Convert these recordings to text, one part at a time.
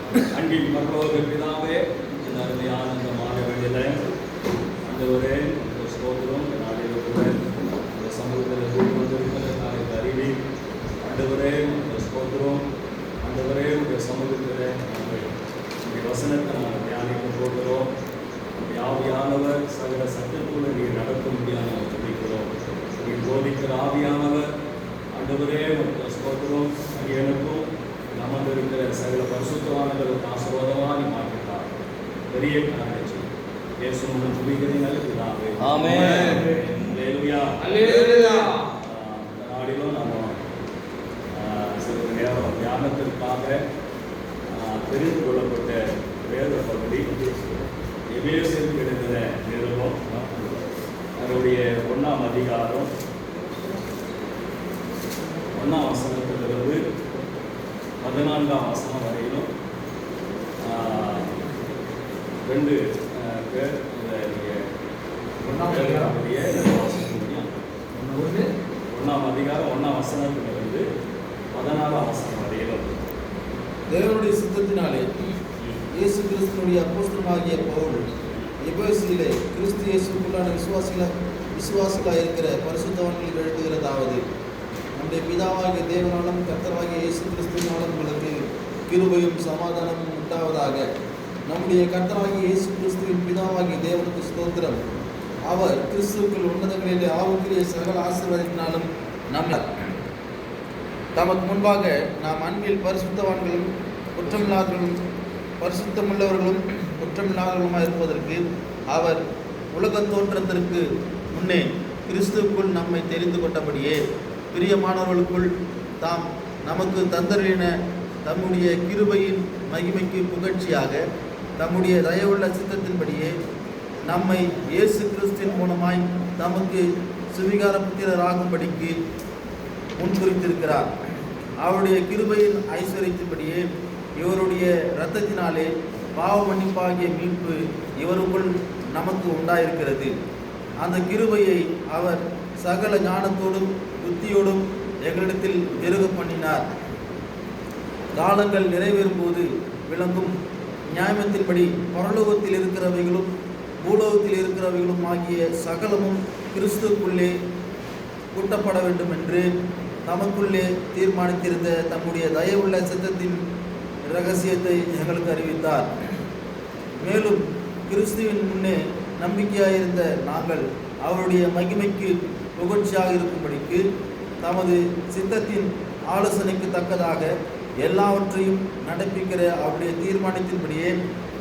அன்பின் பரலோக பிதாவே, இந்த அருமையான இந்த மாலை வேளையில ஆண்டவரே ஸ்தோத்திரம். நாளில் கூட இந்த சமூகத்தில் கூடி வந்திருக்கிற நாளைக்கு அறிவி ஆண்டவரே ஸ்தோத்திரம். ஆண்டவரே உடைய சமூகத்தில் நாங்கள் உடைய வசனத்தை நாங்கள் தியானிக்க போகிறோம். ஆவியானவர் சகல சட்டத்துக்குள்ள நீர் நடத்த முடியாது நாங்கள் சொல்லிக்கிறோம். நீர் போதிக்கிற ஆவியானவர் ஆண்டவரே ஸ்தோத்திரம். எனக்கும் நமக்கு இருக்கிற சகல பரிசுத்தவான்களுக்கு ஆசீர்வாதமாக மாற்றிட்டார். பெரிய காரணம் இயேசுவின் துதிக்கிறேன் நல்லதுதாவே. ஆமென். அல்லேலூயா. அல்லேலூயா. நாளிலும் நம்ம சிறிது நேரம் தியானத்திற்காக தெரிந்து கொள்ளப்பட்ட வேத பகுதி எபேசியருக்கு எழுதின நிருபம் அதனுடைய 1ஆம் அதிகாரம் 1ஆம் வசனத்திலிருந்து 14ஆம் வசனம் வரையிலும் 2 பேர் ஒன்றாம் அதிகாரம் 1ஆம் வசனத்திலிருந்து 14ஆம் வசனம் வரையிலும் தேவனுடைய சித்தத்தினாலே இயேசு கிறிஸ்துவனுடைய அப்போஸ்தலனாகிய பவுல் எபேசியிலே கிறிஸ்து இயேசுக்குள்ளான விசுவாசிகளாக இருக்கிற பரிசுத்தவான்களுக்கு எழுதுகிறதாவது: நம்முடைய பிதாவாகிய தேவனாலும் கர்த்தராகிய இயேசு கிறிஸ்துவினாலும் உங்களுக்கு கிருபையும் சமாதானமும் உண்டாவதாக. நம்முடைய கர்த்தராகிய இயேசு கிறிஸ்துவின் பிதாவாகிய தேவனுக்கு ஸ்தோத்திரம். அவர் கிறிஸ்துவுக்குள் உன்னதங்களிலே ஆவுக்குரிய சகல ஆசீர்வாதத்தினாலும் நம்மை தமக்கு முன்பாக நாம் அன்பில் பரிசுத்தவான்களும் குற்றமில்லாதவர்களும் பரிசுத்தமுள்ளவர்களும் குற்றமில்லாதவர்களுமாக இருப்பதற்கு அவர் உலகத் தோற்றத்திற்கு முன்னே கிறிஸ்துவுக்குள் நம்மை தெரிந்து கொண்டபடியே பிரியமானவர்களுக்குள் தாம் நமக்கு தந்தரின தம்முடைய கிருபையின் மகிமைக்கு புகழ்ச்சியாக தம்முடைய தயவுள்ள சித்தத்தின்படியே நம்மை இயேசு கிறிஸ்துவின் மூலமாய் தமக்கு சுவிகார புத்திரராகும்படிக்கு முன்குறித்திருக்கிறார். அவருடைய கிருபையின் ஐஸ்வர்யத்தின்படியே இவருடைய இரத்தத்தினாலே பாவ மன்னிப்பாகிய மீட்பு இவருக்குள் நமக்கு உண்டாயிருக்கிறது. அந்த கிருபையை அவர் சகல ஞானத்தோடும் புத்தியோடும் எங்களிடத்தில் பெருக பண்ணினார். காலங்கள் நிறைவேறும்போது விளங்கும் நியாயத்தின்படி பரலோகத்தில் இருக்கிறவைகளும் பூலோகத்தில் இருக்கிறவைகளும் ஆகிய சகலமும் கிறிஸ்துவுக்குள்ளே கூட்டப்பட வேண்டும் என்று தமக்குள்ளே தீர்மானித்திருந்த தம்முடைய தயவுள்ள சித்தத்தின் இரகசியத்தை எங்களுக்கு அறிவித்தார். மேலும் கிறிஸ்துவின் முன்னே நம்பிக்கையாயிருந்த நாங்கள் அவருடைய மகிமைக்கு புகழ்ச்சியாக இருக்கும்படிக்கு தமது சித்தத்தின் ஆலோசனைக்கு தக்கதாக எல்லாவற்றையும் நடப்பிக்கிற அவருடைய தீர்மானத்தின்படியே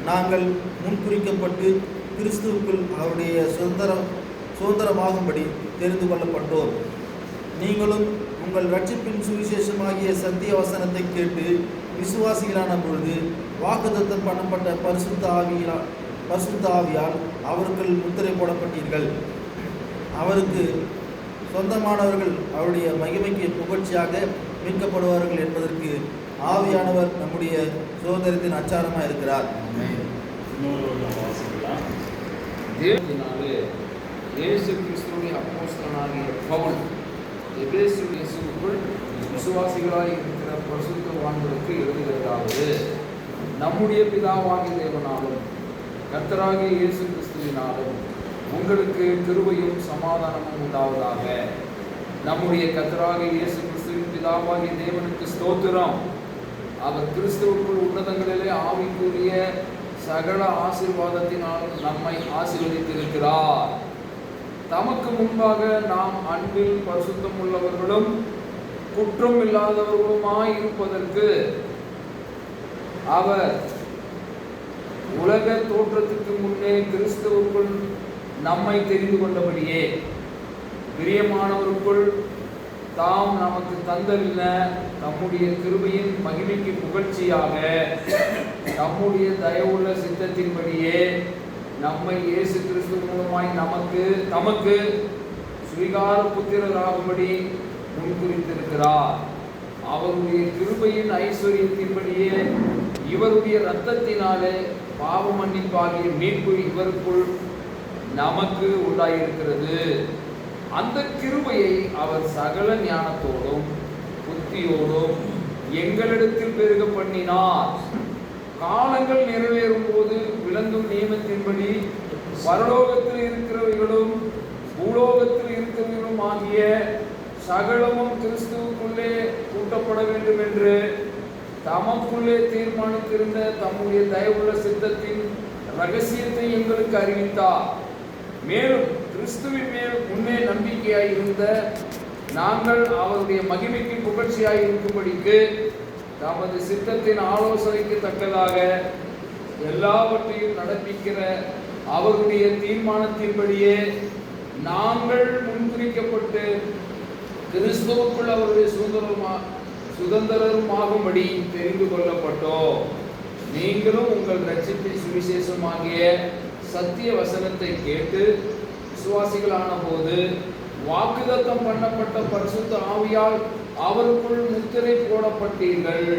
நாங்கள் முன்குறிக்கப்பட்டு கிறிஸ்துவுக்குள் அவருடைய சுதந்திரமாகும்படி தெரிந்து கொள்ளப்பட்டோம். நீங்களும் உங்கள் ரட்சிப்பின் சுவிசேஷமாகிய சத்திய வசனத்தை கேட்டு விசுவாசிகளான பொழுது வாக்குத்தத்தம் பண்ணப்பட்ட பரிசுத்த ஆவியால் அவர்கள் முத்திரை போடப்பட்டீர்கள். அவருக்கு சொந்தமானவர்கள் அவருடைய மகிமைக்கு புகழ்ச்சியாக மீட்கப்படுவார்கள் என்பதற்கு ஆவியானவர் நம்முடைய சோதரத்தின் அச்சாரமாக இருக்கிறார். தேவனாலே இயேசு கிறிஸ்துவின் அப்போஸ்தலனாகிய பவுல் எபேசியருக்குள் விசுவாசிகளாய் இருக்கிற பரிசுத்தவான்களுக்கு எழுதுகிறதாவது: நம்முடைய பிதாவாகிய தேவனாலும் கர்த்தராகிய இயேசு கிறிஸ்துவினாலும் உங்களுக்கு கிருபையும் சமாதானமும் உண்டாவதாக. நம்முடைய கர்த்தராகிய இயேசு கிறிஸ்துவின் பிதாவாகிய தேவனுக்கு ஸ்தோத்திரம். அவர் கிறிஸ்துவுக்குள் உன்னதங்களிலே ஆவிக்குரிய சகல ஆசீர்வாதத்தினால் நம்மை ஆசீர்வதித்திருக்கிறார். தமக்கு முன்பாக நாம் அன்பில் பரிசுத்தம் உள்ளவர்களும் குற்றம் இல்லாதவர்களுமாய் இருப்பதற்கு அவர் உலக தோற்றத்துக்கு முன்னே கிறிஸ்துவுக்குள் நம்மை தெரிந்து கொண்டபடியே பிரியமானவருக்குள் தாம் நமக்கு தந்தல்ல தம்முடைய கிருபையின் மகிமைக்கு புகழ்ச்சியாக தம்முடைய தயவுள்ள சித்தத்தின்படியே நம்மை இயேசு கிறிஸ்து மூலமாய் தமக்கு சுவிகார புத்திரராகும்படி முன்குறித்திருக்கிறார். அவருடைய கிருபையின் ஐஸ்வர்யத்தின்படியே இவருடைய இரத்தத்தினாலே பாவ மன்னிப்பாகிய மீட்பு இவருக்குள் நமக்கு உண்டாயிருக்கிறது. அந்த கிருபையை அவர் சகல ஞானத்தோடும் புத்தியோடும் எங்களிடத்தில் பெருக பண்ணினார். காலங்கள் நிறைவேறும் போது விளங்கும் நியமத்தின்படி பரலோகத்தில் இருக்கிறவைகளும் பூலோகத்தில் இருக்கிறவைகளும் ஆகிய சகலமும் கிறிஸ்துவுக்குள்ளே கூட்டப்பட வேண்டும் என்று தமக்குள்ளே தீர்மானித்திருந்த தம்முடைய தயவுள்ள சித்தத்தின் ரகசியத்தை எங்களுக்கு அறிவித்தார். மேலும் கிறிஸ்துவின் மேல் முன்னே நம்பிக்கையாய் இருந்த நாங்கள் அவருடைய மகிமைக்கு புகழ்ச்சியாய் இருக்கும்படிக்கு தமது சித்தத்தின் ஆலோசனைக்கு தக்கதாக எல்லாவற்றையும் நடப்பிக்கிற அவருடைய தீர்மானத்தின்படியே நாங்கள் முன்குறிக்கப்பட்டு கிறிஸ்துவுக்குள் அவருடைய சுதந்திரமாகும்படி தெரிந்து கொள்ளப்பட்டோம். நீங்களும் உங்கள் ரட்சிப்பின் சுவிசேஷமாகிய சத்திய வசனத்தை கேட்டு விசுவாசிகளான போது வாக்குதத்தம் பண்ணப்பட்ட பரிசுத்த ஆவியால் அவருக்குள் முத்திரை போடப்பட்டீர்கள்.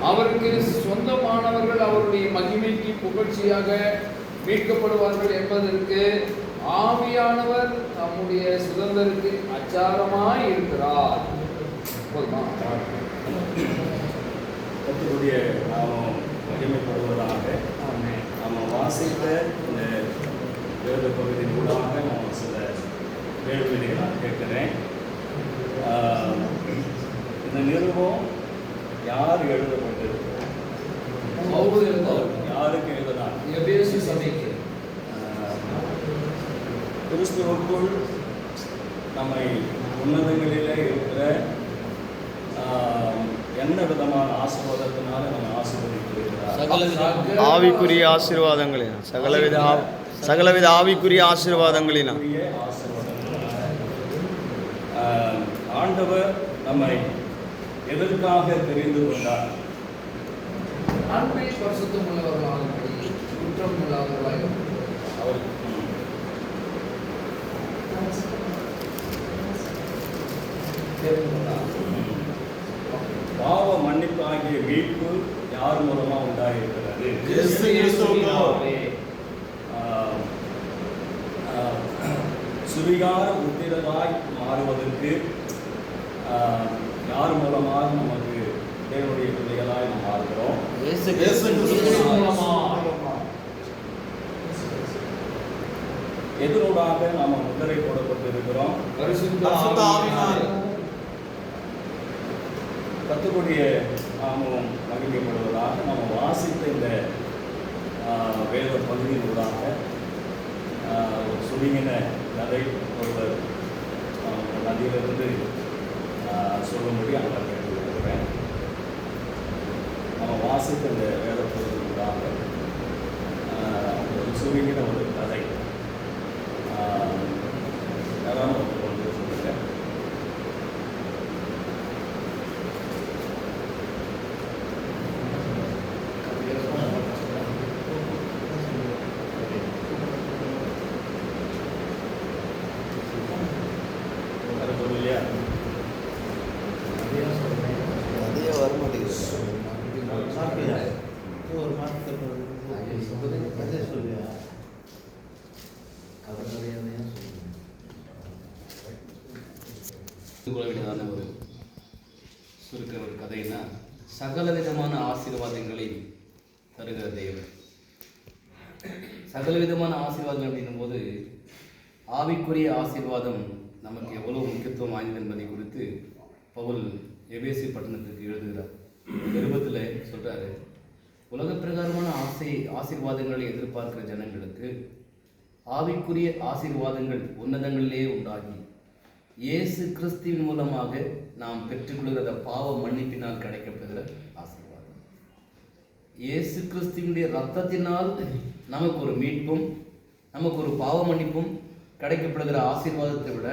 அவருக்கு சொந்தமானவர்கள் அவருடைய மகிமைக்கு புகழ்ச்சியாக மீட்கப்படுவார்கள் என்பதற்கு ஆவியானவர் தம்முடைய சுதந்திரத்தின் அச்சாரமாய் இருக்கிறார். கர்த்தருடைய நாமம் மகிமைப்படுவதாக. நம்ம வாசித்த இந்த வேத பகுதியின் ஊடாக நான் சில கேள்விகளை நான் கேட்கிறேன். இந்த நிருபம் யார் எழுதப்பட்டது? யாருக்கு எழுதினார்? எபேசு சபைக்கு. கிறிஸ்துவுக்குள் நம்மை உன்னதங்களிலே இருக்கிற என்ன விதமான ஆசீர்வாதத்தினால நம்ம ஆசீர்வதிக்கிறார்? ஆவிக்குரிய ஆசீர்வாதங்களினா சகலவித ஆவிக்குரிய ஆசீர்வாதங்களினா ஆண்டவர் நம்மை எதற்காக தெரிந்து கொண்டார்? அன்பை பரிசுத்தம் உள்ளவர்களாகும்படி, குற்றம் உள்ளவர்களாக அவர் பாவ மன்னிப்பாகிய மீட்பு யார் மூலமா உண்டாயிருக்கிறது? சுவிகார உத்திரராய் மாறுவதற்கு யார் மூலமாக நமக்கு தேவனுடைய பிள்ளைகளாய் நாம் மாறுகிறோம்? எதனூடாக நாம முத்திரை போடப்பட்டிருக்கிறோம்? கர்த்தருடைய நாமம் மகிமைப்படுவதாக நம்ம வாசித்த இந்த வேத பகுதியினூடாக ஒரு சுருங்கின கதை ஒருவர் நதியிலிருந்து சொல்லும்படி அங்கே கேட்டுக்கொள்கிறேன். நம்ம வாசித்த இந்த வேத பகுதியினூடாக ஒரு சுருங்கின ஒரு கதை யாராவது ஒன்று சொல்லுங்கள். ஒரு சுருக்க ஒரு கதைன்னா, சகல விதமான ஆசீர்வாதங்களை தருகிற தேவன். சகல விதமான ஆசீர்வாதம் அப்படின்னும் போது ஆவிக்குரிய ஆசீர்வாதம் நமக்கு எவ்வளவு முக்கியத்துவம் வாய்ந்தது என்பதை குறித்து பவுல் எபேசு பட்டணத்துக்கு எழுதுகிறார். நிருபத்தில் சொல்றாரு, உலக பிரகாரமான ஆசீர்வாதங்களை எதிர்பார்க்கிற ஜனங்களுக்கு ஆவிக்குரிய ஆசீர்வாதங்கள் உன்னதங்களிலே உண்டாகி இயேசு கிறிஸ்துவின் மூலமாக நாம் பெற்றுக்கொள்கிற பாவ மன்னிப்பினால் கிடைக்கப்படுகிற ஆசீர்வாதம். இயேசு கிறிஸ்துவினுடைய இரத்தத்தினால் நமக்கு ஒரு மீட்பும் நமக்கு ஒரு பாவ மன்னிப்பும் கிடைக்கப்படுகிற ஆசீர்வாதத்தை விட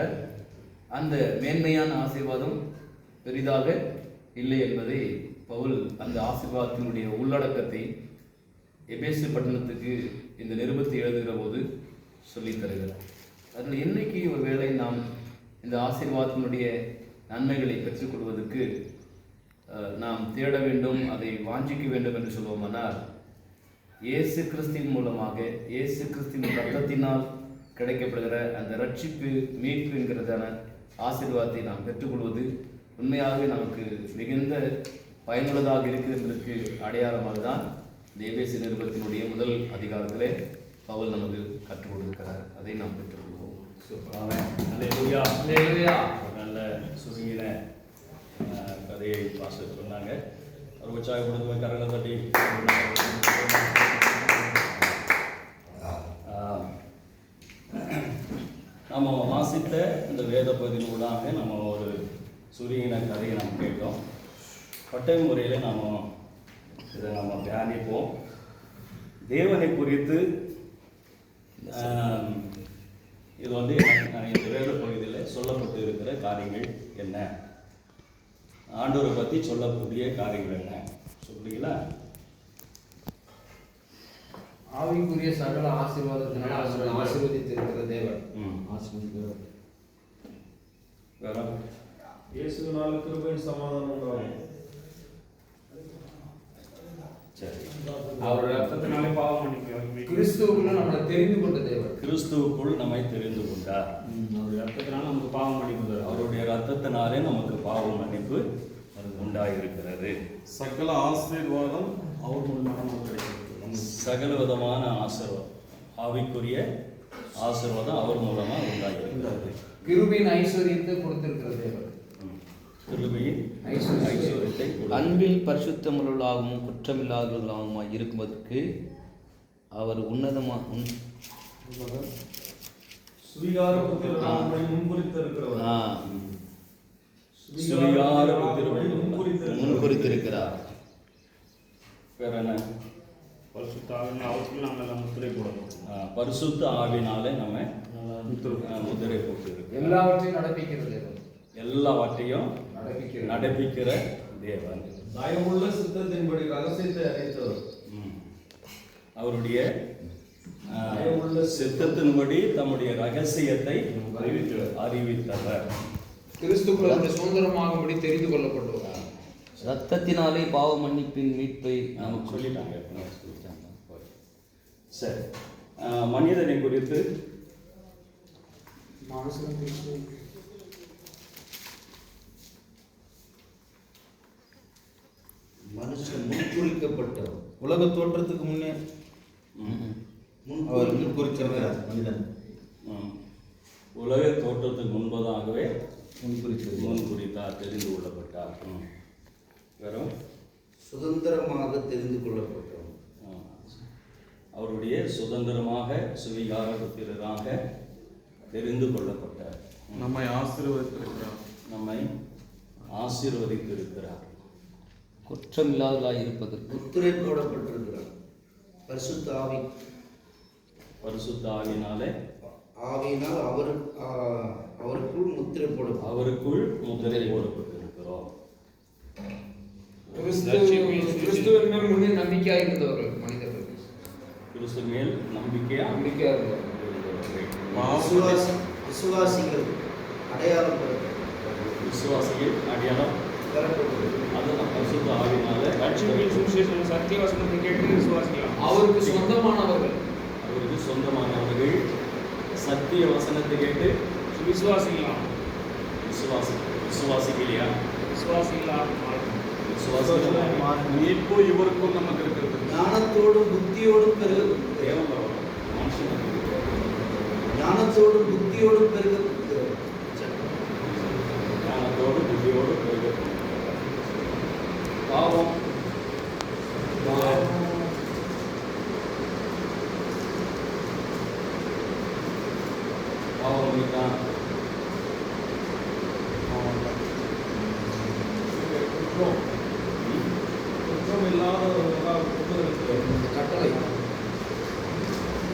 அந்த மேன்மையான ஆசீர்வாதம் பெரிதாக இல்லை என்பதை பவுல் அந்த ஆசீர்வாதத்தினுடைய உள்ளடக்கத்தை எபேசு பட்டணத்துக்கு இந்த நிருபத்தை எழுதுகிற போது சொல்லித் தருகிறார். அதில் என்னைக்கு ஒரு வேளை நாம் இந்த ஆசீர்வாதத்தினுடைய நன்மைகளை பெற்றுக்கொள்வதற்கு நாம் தேட வேண்டும், அதை வாஞ்சிக்க வேண்டும் என்று சொல்வோமானால், இயேசு கிறிஸ்துவின் மூலமாக இயேசு கிறிஸ்துவின் ரத்தத்தினால் கிடைக்கப்படுகிற அந்த ரட்சிப்பு மீட்பு என்கிறதான ஆசீர்வாதத்தை நாம் பெற்றுக்கொள்வது உண்மையாகவே நமக்கு மிகுந்த பயனுள்ளதாக இருக்குது என்பதற்கு அடையாளமாக தான் எபேசு நிருபத்தினுடைய முதல் அதிகாரத்திலே பவுல் நமக்கு கற்றுக் கொடுக்கிறார். அதை நாம் பெற்றுக்கொள்வோம். அல்லேலூயா. அல்லேலூயா. ஒரு நல்ல சுருங்கின கதையை பாஸ்டர் சொன்னாங்க. ஒரு உற்சாகப்படுத்தும் கரங்களை தட்டி. நம்ம வாசித்த இந்த வேத பகுதியினூடாக நம்ம ஒரு சுருங்கின கதையை நம்ம கேட்டோம். பட்டை முறையில் இதை நம்ம தியானிப்போம். தேவனை குறித்து இது இந்த வேத பகுதியில் சொல்லப்பட்டு இருக்கிற காரியங்கள் என்ன, ஆண்டவரை பற்றி சொல்லக்கூடிய காரியங்கள் என்ன சொல்றீங்களா? ஆவிக்குரிய சகல ஆசீர்வாதத்தினால் அவர்கள் ஆசீர்வதித்திருக்கிற தேவன். வேற இயேசுவினால் கிருபையின் சமாதானம் உண்டாகும். சரி, அவருடைய ரத்தத்தினாலே பாவம் மன்னிப்பு. கிறிஸ்துவுக்குள்ள நம்மளை தெரிந்து கொண்ட தேவன். கிறிஸ்துவுக்குள் நம்மை தெரிந்து கொண்டார். அவருடைய ரத்தத்தினால நமக்கு பாவம் மன்னிப்பு. அவருடைய ரத்தத்தினாலே நமக்கு பாவ மன்னிப்பு உண்டாயிருக்கிறது. சகல ஆசீர்வாதம் அவர் மூலமாக நமக்கு கிடைக்கிறது. சகல விதமான ஆசீர்வாதம், ஆவிக்குரிய ஆசீர்வாதம் அவர் மூலமா உண்டாயிருக்கிறது. கிருபையின் ஐஸ்வரியத்தை கொடுத்திருக்கிற தேவன். கிருபையின் ஐஸ்வரியத்தை அன்பில் பரிசுத்தமுள்ளவர்களாகவும் குற்றமில்லாதவர்களாகவும் இருக்குவதற்கு அவர் உன்னதமாக சுவிகார புத்திரனை முன்குறித்திருக்கிறவர். முன்குறித்திருக்கிறார். வேற என்ன? பரிசுத்த ஆவியினால் அவருக்குள் நாங்கள் முத்திரை போடணும். பரிசுத்த ஆவினாலே நம்ம முத்திரை போட்டு எல்லாவற்றையும் நடப்பிக்கிற தேவன். எல்லாவற்றையும் நடப்பிக்கிற தேவன். தயவுள்ள சித்தத்தின்படி ரகசியத்தை அறிவித்தவர். அவருடைய சித்தத்தின்படி தம்முடைய ரகசியத்தை அறிவித்தவர். கிறிஸ்துக்குள்ள சுதந்திரமாகும்படி தெரிந்து கொள்ளப்பட்டவர். ரத்தத்தினாலே பாவ மன்னிப்பின் மீட்பை நமக்கு சொல்லிட்டாங்க. சரி, மனிதனை குறித்து மனுஷன் முன்குறிக்கப்பட்டவர். உலக தோற்றத்துக்கு முன்னே அவர் முன்குறித்திருக்கிறார். மனிதன் உலக தோற்றத்துக்கு முன்பதாகவே முன்குறித்தார், தெரிந்து கொள்ளப்பட்டார். வெறும் சுதந்திரமாக தெரிந்து கொள்ளப்பட்டவர். அவருடைய சுதந்திரமாக சுவிகார புத்திரராக தெரிந்து கொள்ளப்பட்டார். நம்மை ஆசீர்வதித்திருக்கிறார். நம்மை ஆசீர்வதித்திருக்கிறார். குற்றமில்லாதவர்களாய் இருப்பதற்கு முத்திரை போடப்பட்டிருக்கிறார். பரிசுத்த ஆவி, பரிசுத்த ஆவியினாலே ஆவியினால் அவருக்குள் முத்திரை போடும். அவருக்குள் முத்திரை போடப்பட்டிருக்கிறோம். கிறிஸ்துவின் மேல் முன்னே நம்பிக்கையாக இருந்தவர்கள் மனிதர்கள். கிறிஸ்து மேல் நம்பிக்கையா இருந்தவர்கள். விசுவாசிகள் அடையாளப்படுத்த விசுவாசிகள் அடையாளம் அதுதான் பரிசுத்த ஆவியினால சத்திய வசனத்தை கேட்டு விசுவாசிக்கலாம். அவருக்கு சொந்தமானவர்கள். அவருக்கு சொந்தமானவர்கள் சத்திய வசனத்தை கேட்டு விசுவாசிக்கலாம். விசுவாசிக்கலையா? விசுவாசிக்கலாம். மீட்பு இவருக்கும் நமக்கு இருக்கிறது. ஞானத்தோடும் புத்தியோடும் பெருக தேவன் மனுஷனுக்கு ஞானத்தோடும் புத்தியோடும் பெருக ஞானத்தோடு புத்தியோடு பெருக பாவம் பாவம் இருக்கான். குற்றம் இல்லாதவர்களால் கட்டளை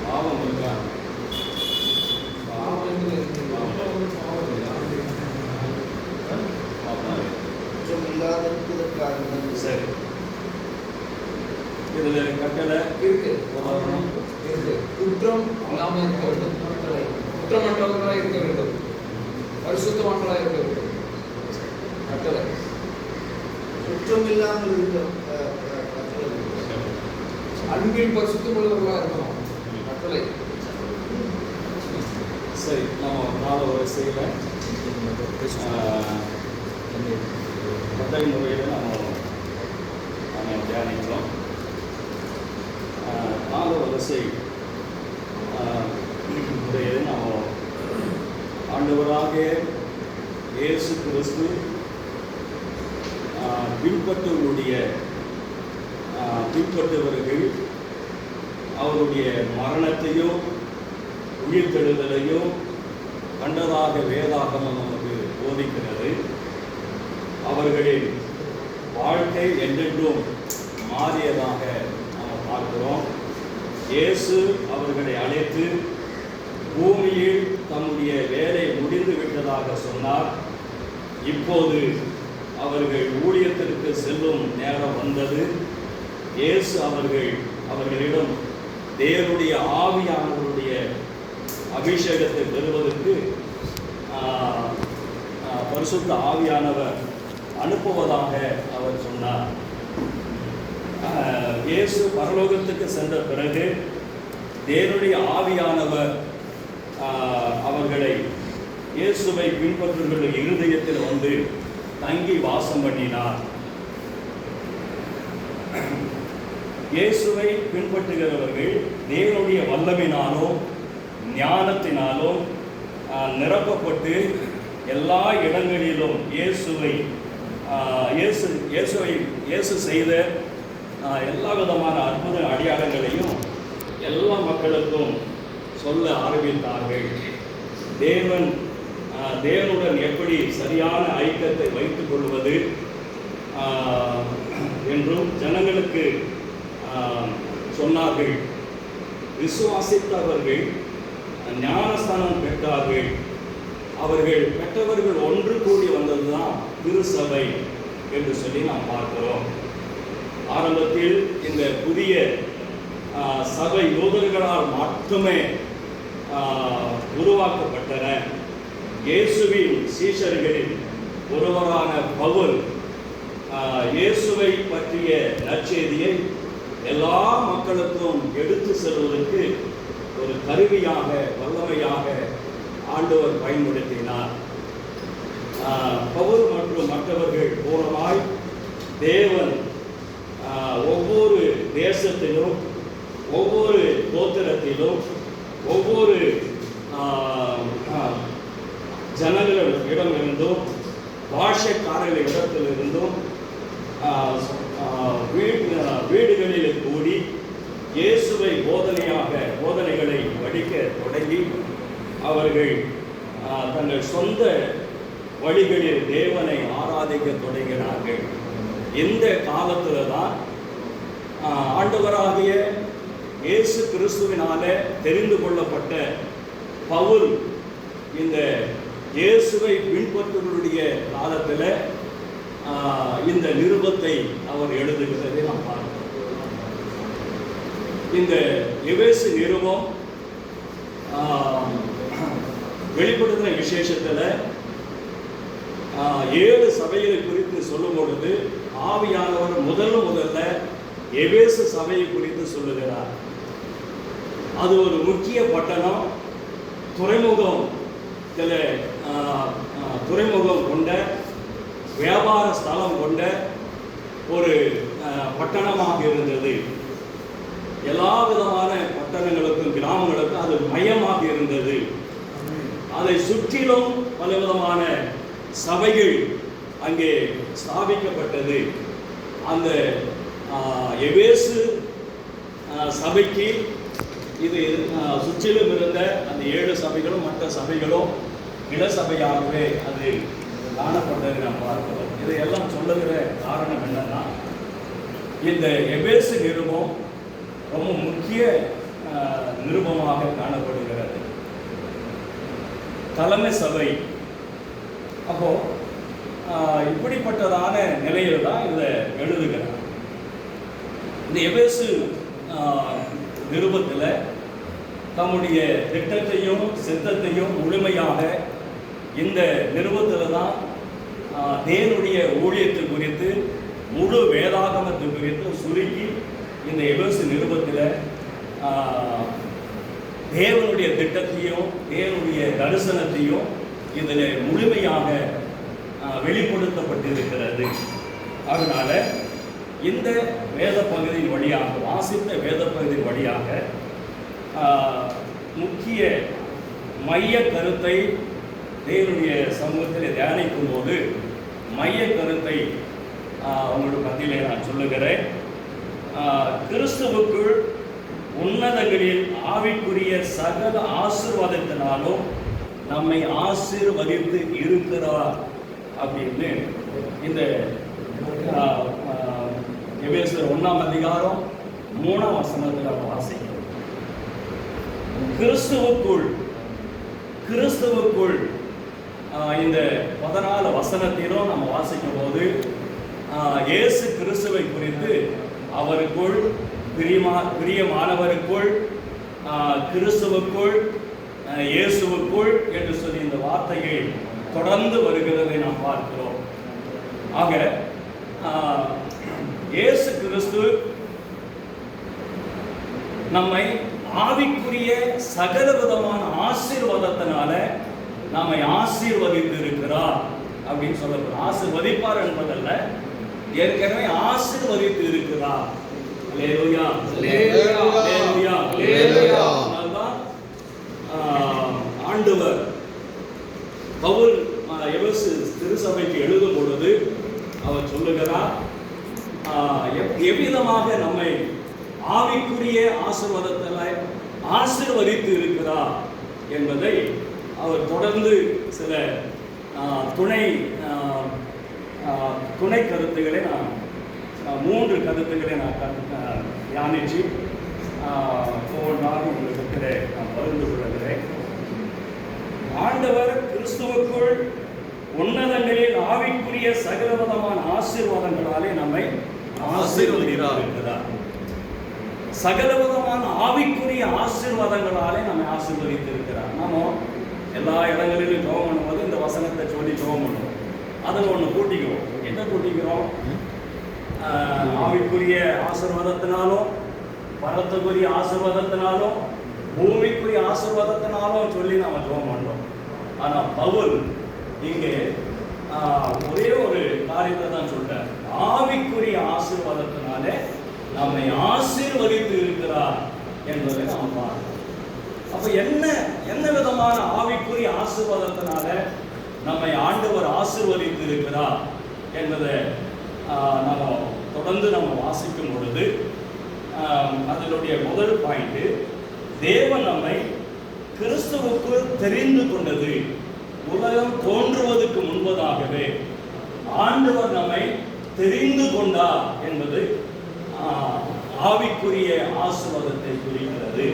பாவம் இருக்கான். குற்றம் இல்லாதிருப்பதற்காக சரி, இதுல கட்டளை இருக்கு. குற்றம் இல்லாமல் இருக்க வேண்டும். கட்டளை குற்றமற்றவர்களாக இருக்க வேண்டும். பரிசுத்தவான்களாக இருக்க வேண்டும். கட்டளை குற்றம் இல்லாமல் இருக்க அன்பில் பரிசுத்தமுள்ளவர்களாக இருக்கணும். கட்டளை சரி, நம்ம கால வரிசையில் கட்டளை முறையில் நம்ம வரிசை முறையை நாம் ஆண்டவராகிய இயேசு கிறிஸ்து பின்பற்றுவர்கள் அவருடைய மரணத்தையும் உயிர்த்தெழுதலையும் கண்டதாக வேதாகமம் நமக்கு போதிக்கிறது. அவர்களின் வாழ்க்கை என்றென்றும் மாறியதாக நாம் பார்க்கிறோம். இயேசு அவர்களை அழைத்து பூமியில் தம்முடைய வேலை முடிந்து விட்டதாக சொன்னார். இப்போது அவர்கள் ஊழியத்திற்கு செல்லும் நேரம் வந்தது. இயேசு அவர்களிடம் தேவனுடைய ஆவியானவருடைய அபிஷேகத்தை பெறுவதற்கு பரிசுத்த ஆவியானவர் அனுப்புவதாக அவர் சொன்னார். இயேசு பரலோகத்துக்கு சென்ற பிறகு தேவனுடைய ஆவியானவர் அவர்களை இயேசுவை பின்பற்றுகிற இருதயத்தில் வந்து தங்கி வாசம் பண்ணினார். இயேசுவை பின்பற்றுகிறவர்கள் தேவனுடைய வல்லமையினாலும் ஞானத்தினாலும் நிரப்பப்பட்டு எல்லா இடங்களிலும் இயேசு செய்த எல்லா விதமான அற்புத அடையாளங்களையும் எல்லா மக்களுக்கும் சொல்ல ஆரம்பித்தார்கள். தேவனுடன் எப்படி சரியான ஐக்கியத்தை வைத்துக் கொள்வது என்றும் ஜனங்களுக்கு சொன்னார்கள். விசுவாசித்தவர்கள் ஞானஸ்தானம் பெற்றார்கள். அவர்கள் பெற்றவர்கள் ஒன்று கூடி வந்ததுதான் திருசபை என்று சொல்லி நாம் பார்க்கிறோம். ஆரம்பத்தில் இந்த புதிய சபை யூதர்களால் மட்டுமே உருவாக்கப்பட்டன. இயேசுவின் சீஷர்களில் ஒருவரான பவுல் இயேசுவை பற்றிய நற்செய்தியை எல்லா மக்களுக்கும் எடுத்து செல்வதற்கு ஒரு கருவியாக வல்லமையாக ஆண்டவர் பயன்படுத்தினார். பவுல் மற்றும் மற்றவர்கள் மூலமாய் தேவன் ஒவ்வொரு தேசத்திலும் ஒவ்வொரு கோத்திரத்திலும் ஒவ்வொரு ஜனங்களிடமிருந்தும் பாஷைக்காரர்களிடத்திலிருந்தும் வீடுகளில் கூடி இயேசுவை போதனைகளை படிக்க தொடங்கி அவர்கள் தங்கள் சொந்த வழிகளில் தேவனை ஆராதிக்க தொடங்கினார்கள். இந்த காலத்தில் தான் ஆண்டவராகிய இயேசு கிறிஸ்துவினாலே தெரிந்து கொள்ளப்பட்ட பவுல் இந்த இயேசுவை பின்பற்றுவருடைய காலத்தில் இந்த நிருபத்தை அவர் எழுதுகிறதை நாம் பார்க்கிறோம். இந்த எபேசு நிருபம் வெளிப்படுத்தின விசேஷத்தில் 7 சபைகளை குறித்து சொல்லும் பொழுது ஆவியானவர் முதல்ல எபேசு சபையை குறித்து சொல்லுகிறார். அது ஒரு முக்கிய பட்டணம், துறைமுகம் கொண்ட வியாபார ஸ்தலம் கொண்ட ஒரு பட்டணமாக இருந்தது. எல்லா விதமான பட்டணங்களுக்கும் கிராமங்களுக்கும் அது மையமாக இருந்தது. அதை சுற்றிலும் பலவிதமான சபைகள் அங்கே ஸ்தாபிக்கப்பட்டது. அந்த எபேசு சபைக்கு இது சுற்றிலும் இருந்த அந்த 7 சபைகளும் மற்ற சபைகளும் இடசபையாகவே அது காணப்பட்டதை நாம் பார்க்கிறோம். இதையெல்லாம் சொல்லுகிற காரணம் என்னன்னா, இந்த எபேசு நிருபம் ரொம்ப முக்கிய நிருபமாக காணப்படுகிறது. தலைமை சபை அப்போ இப்படிப்பட்டதான நிலையில் தான் இதை எழுதுகிறார். இந்த எபேசு நிருபத்தில் தம்முடைய திட்டத்தையும் சித்தத்தையும் முழுமையாக இந்த நிருபத்தில் தான் தேவனுடைய ஊழியத்தை குறித்து முழு வேதாகமத்தை குறித்து சுருக்கி இந்த எபேசு நிருபத்தில் தேவனுடைய திட்டத்தையும் தேவனுடைய தரிசனத்தையும் இதில் முழுமையாக வெளிப்படுத்தப்பட்டிருக்கிறது. அதனால இந்த வேத பகுதியின் வழியாக வாசித்த வேத பகுதியின் வழியாக முக்கிய மைய கருத்தை தேவனுடைய சமூகத்தில் தியானிக்கும் போது மைய கருத்தை உங்களுடைய மத்தியிலே நான் சொல்லுகிறேன். கிறிஸ்துவுக்குள் உன்னதங்களில் ஆவிக்குரிய சகல ஆசீர்வாதத்தினாலும் நம்மை ஆசீர்வதித்து இருக்கிறார் அப்படின்னு இந்த எபேசியர் 1ஆம் அதிகாரம் 3ஆம் வசனத்தில் நம்ம வாசிக்கிறோம். கிறிஸ்துவுக்குள் இந்த 14 வசனத்திலும் நம்ம வாசிக்கும் போது இயேசு கிறிஸ்துவை குறித்து அவருக்குள் பிரியமானவருக்குள் கிறிஸ்துவுக்குள் இயேசுவுக்குள் என்று சொல்லி இந்த வார்த்தைகள் தொடர்ந்து வருகிறதை நாம் பார்க்கிறோம். ஆக இயேசு கிறிஸ்து நம்மை ஆவிக்குரிய சகல விதமான ஆசீர்வாதத்தினால நம்மை ஆசீர்வதித்து இருக்கிறார் அப்படின்னு சொல்லப்படுது. ஆசீர்வதிப்பார் என்பதல்ல, ஏற்கனவே ஆசீர்வதித்து இருக்கிறார். அல்லேலூயா, அல்லேலூயா, அல்லேலூயா. அதனால்தான் ஆண்டவர் பவுல் எபேசு திருச்சபைக்கு எழுதும் பொழுது அவர் சொல்லுகிறார், எவ்விதமாக நம்மை ஆவிக்குரிய ஆசீர்வாதத்தில் ஆசீர்வதித்து இருக்கிறார் என்பதை அவர் தொடர்ந்து சில துணை கருத்துக்களை நான் 3 கருத்துக்களை நான் தியானிச்சு ஒவ்வொன்றாக உங்களுக்கு நான் பகிர்ந்து கொள்கிறேன். ஆண்டவர் கிறிஸ்துவுக்குள் உன்னதங்களில் ஆவிக்குரிய சகலவிதமான ஆசீர்வாதங்களாலே நம்மை ஆசீர்வதிக்கிறார். சகலவிதமான ஆவிக்குரிய ஆசீர்வாதங்களாலே நம்மை ஆசீர்வதித்திருக்கிறார். நாம எல்லா இடங்களிலும் ஜெபம் பண்ணும்போது இந்த வசனத்தை சொல்லி ஜெபம் பண்ணுவோம். அதில் ஒன்று கூட்டிக்கிறோம். என்ன கூட்டிக்கிறோம்? ஆவிக்குரிய ஆசீர்வாதத்தினாலும் பரத்துக்குரிய ஆசீர்வாதத்தினாலும் பூமிக்குரிய ஆசீர்வாதத்தினாலும் சொல்லி நாம் ஜெபம் பண்ணுறோம். ஆனால் பவுல் இங்கே ஒரே ஒரு காரியத்தை தான் சொல்றார். ஆவிக்குரிய ஆசீர்வாதத்தினாலே நம்மை ஆசீர்வதித்து இருக்கிறார் என்பதை நாம் பார்க்கிறோம். அப்ப என்ன விதமான ஆவிக்குரிய ஆசீர்வாதத்தினால நம்மை ஆண்டவர் ஆசீர்வதித்து இருக்கிறார் என்பதை நம்ம தொடர்ந்து நம்ம வாசிக்கும் பொழுது அதனுடைய முதல் பாயிண்ட், தேவன் நம்மை கிறிஸ்துவுக்குள் தெரிந்து கொண்டது. உலகம் தோன்றுவதற்கு முன்பதாகவே ஆண்டவர் நம்மை தெரிந்து கொண்டார் என்பது ஆவிக்குரிய ஆசீர்வாதத்தை குறிக்கிறது.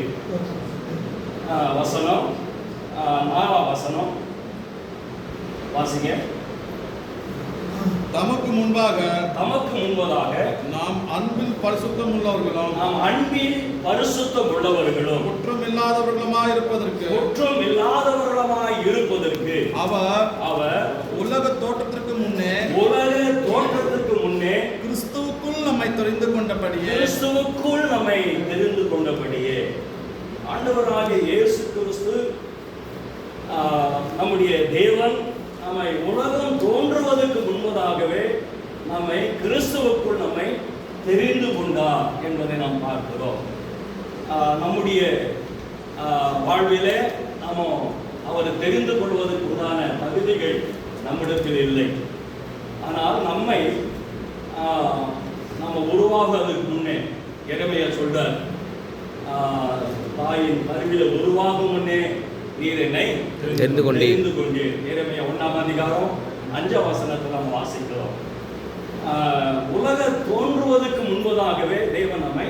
வசனம் 4ஆம் வசனம் வாசிங்க. தமக்கு முன்பதாக நாம் அன்பில் பரிசுத்தம் உள்ளவர்களும் குற்றம் இல்லாதவர்களுமாய் இருப்பதற்கு அவர் உலக தோற்றத்திற்கு முன்னே கிறிஸ்துவுக்குள் நம்மை தெரிந்து கொண்டபடியே ஆண்டவராகிய இயேசு கிறிஸ்து நம்முடைய தேவன் நம்மை உலகம் தோன்றுவதற்கு முன்பதாகவே நம்மை கிறிஸ்துவுக்குள் நம்மை தெரிந்து கொண்டார் என்பதை நாம் பார்க்கிறோம். நம்முடைய வாழ்விலே நாம் அவரை தெரிந்து கொள்வதற்கு உண்டான தகுதிகள் நம்மிடத்தில் இல்லை. ஆனால் நம்மை நம்ம உருவாகுவதற்கு முன்னே எரேமியா சொல்றார், தாயின் கருவில உருவாகும் முன்னே நீர் என்னை தெரிந்து கொண்டீர். எரேமியா 1ஆம் அதிகாரம் 5ஆம் வசனத்தில் நாம் வாசிக்கிறோம். உலக தோன்றுவதற்கு முன்பதாகவே தேவன் நம்மை